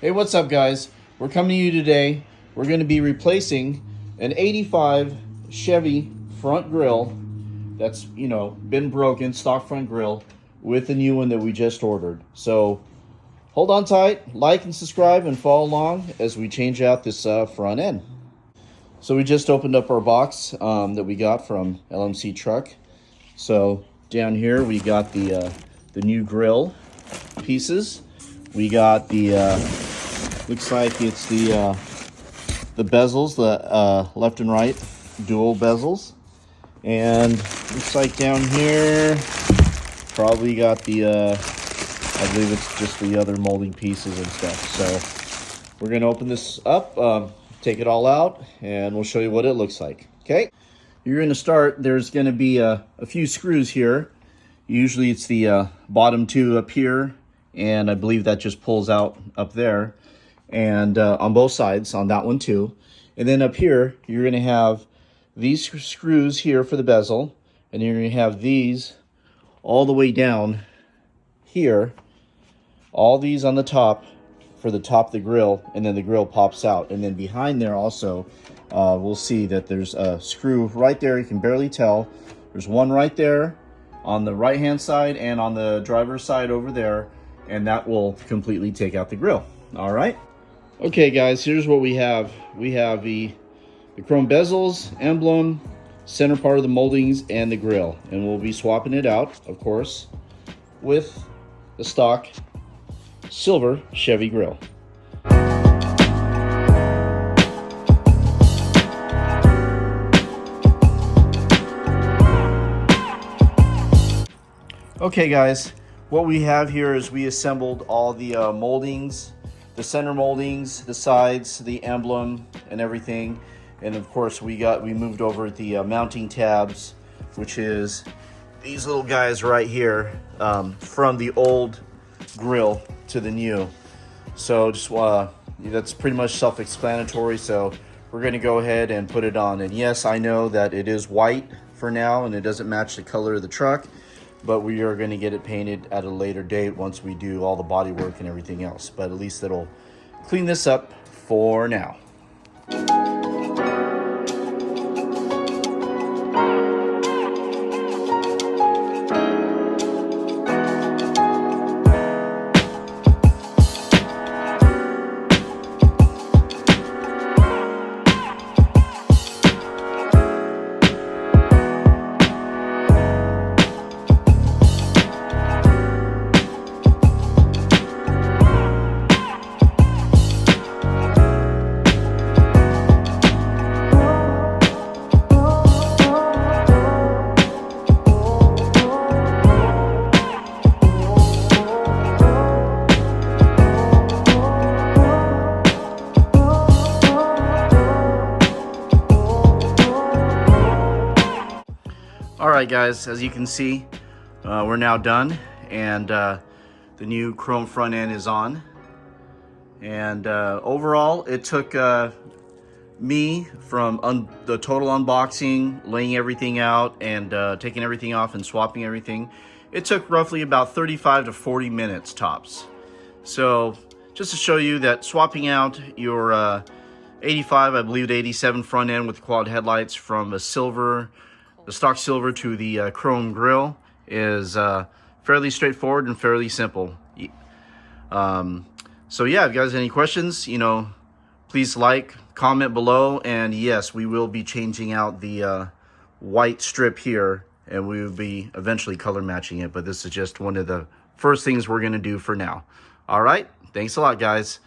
Hey, what's up, guys? We're coming to you today. We're going to be replacing an 85 Chevy front grille that's, been broken, stock front grille, with the new one that we just ordered. So hold on tight, like and subscribe, and follow along as we change out this front end. So we just opened up our box that we got from LMC Truck. So down here we got the new grille pieces. We got the looks like it's the bezels, the left and right dual bezels, and looks like down here probably got the I believe it's just the other molding pieces and stuff. So we're gonna open this up, take it all out, and we'll show you what it looks like. Okay, you're gonna start. There's gonna be a few screws here. Usually it's the bottom two up here, and I believe that just pulls out up there, and on both sides on that one too. And then up here you're going to have these screws here for the bezel, and you're going to have these all the way down here, all these on the top for the top of the grill, and then the grill pops out. And then behind there also we'll see that there's a screw right there. You can barely tell. There's one right there on the right hand side and on the driver's side over there, and that will completely take out the grill. All right. Okay, guys, here's what we have. We have the chrome bezels, emblem, center part of the moldings, and the grill. And we'll be swapping it out, of course, with the stock silver Chevy grill. Okay, guys, what we have here is we assembled all the moldings, the center moldings, the sides, the emblem, and everything. And of course we moved over the mounting tabs, which is these little guys right here, from the old grill to the new. So just that's pretty much self-explanatory. So we're going to go ahead and put it on. And yes, I know that it is white for now and it doesn't match the color of the truck, but we are going to get it painted at a later date once we do all the body work and everything else. But at least it'll clean this up for now. Alright, guys, as you can see, we're now done, and the new chrome front end is on. And overall, it took me from the total unboxing, laying everything out, and taking everything off and swapping everything. It took roughly about 35 to 40 minutes tops. So just to show you that swapping out your 85, I believe the 87 front end with quad headlights from the stock silver to the chrome grille is fairly straightforward and fairly simple. So yeah, if you guys have any questions, please like, comment below, and yes, we will be changing out the white strip here, and we will be eventually color matching it, but this is just one of the first things we're going to do for now. All right, thanks a lot, guys.